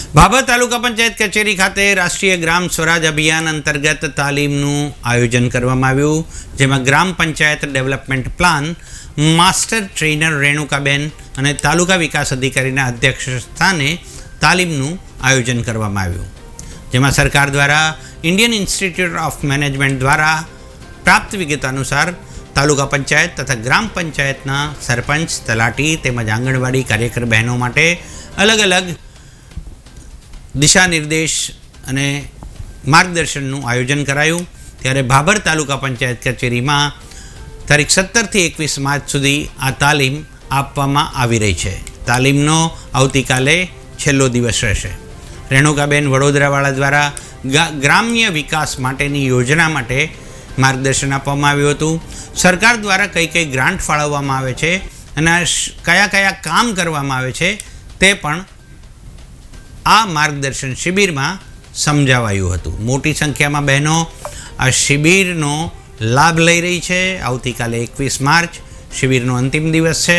ભાભર તાલુકા પંચાયત કચેરી ખાતે રાષ્ટ્રીય ગ્રામ સ્વરાજ અભિયાન અંતર્ગત તાલીમનું આયોજન કરવામાં આવ્યું, જેમાં gram panchayat development plan master trainer Renukaben અને તાલુકા વિકાસ અધિકારીના અધ્યક્ષ સ્થાને તાલીમનું આયોજન કરવામાં આવ્યું, જેમાં સરકાર દ્વારા ઇન્ડિયન ઇન્સ્ટિટ્યૂટ ઓફ મેનેજમેન્ટ દ્વારા પ્રાપ્ત વિગત અનુસાર તાલુકા પંચાયત તથા ગ્રામ પંચાયતના સરપંચ, તલાટી તેમજ આંગણવાડી કાર્યકર બહેનો માટે અલગ અલગ દિશા નિર્દેશ અને માર્ગદર્શનનું આયોજન કરાયું। ત્યારે ભાભર તાલુકા પંચાયત કચેરીમાં તારીખ 17 થી 21 માર્ચ સુધી આ તાલીમ આપવામાં આવી રહી છે। તાલીમનો આવતીકાલે છેલ્લો દિવસ રહેશે। રેણુકાબેન વડોદરાવાળા દ્વારા ગ્રામ્ય વિકાસ માટેની યોજના માટે માર્ગદર્શન આપવામાં આવ્યું હતું। સરકાર દ્વારા કઈ કઈ ગ્રાન્ટ ફાળવવામાં આવે છે અને કયા કયા કામ કરવામાં આવે છે તે પણ આ માર્ગદર્શન શિબિરમાં સમજાવાયું હતું। મોટી સંખ્યામાં બહેનો આ શિબિરનો લાભ લઈ રહી છે। આવતીકાલે 21 માર્ચ શિબિરનો અંતિમ દિવસ છે।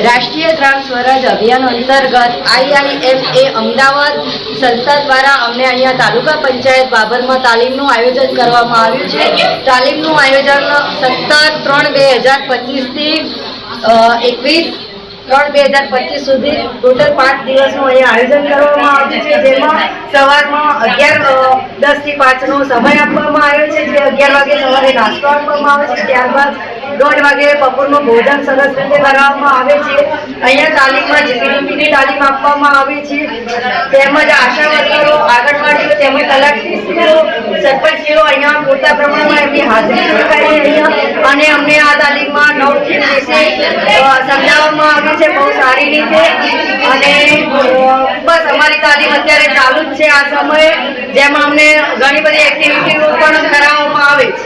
राष्ट्रीय ग्राम स्वराज अभियान अंतर्गत IIMA अमदावाद संस्था द्वारा अमने अहींया तालुका पंचायत भाभर में तालीमનું આયોજન કરવામાં આવ્યું છે। તાલીમનું આયોજન 17/3/2025 થી 21/3/2025 સુધી ટોટલ 5 દિવસનું અહીંયા આયોજન કરવામાં આવ્યું છે, જેમાં સવારમાં 11:10 થી 5 નો સમય આપવામાં આવ્યો છે, જે 11 વાગે સવારે નાસ્તો આપવામાં આવે છે, ત્યારબાદ 1:30 વાગે બપોરનું ભોજન સરસ રીતે કરવામાં આવે છે। અહીંયા તાલીમમાં જીપીડીપીની તાલીમ આપવામાં આવે છે, તેમજ આશા વર્કરો, આંગણવાડીઓ તેમજ તલાટીશ્રીઓ, સરપંચીઓ અહીંયા મોટા પ્રમાણમાં એમની હાજરી દેખાય છે અને અમને આ તાલીમમાં 9 થીમ વિશે સમજાવવામાં આવ્યું છે બહુ સારી રીતે। અને બસ અમારી તાલીમ અત્યારે ચાલુ જ છે આ સમયે, જેમાં અમને ઘણી બધી એક્ટિવિટીઓ પણ કરાવવામાં આવે છે।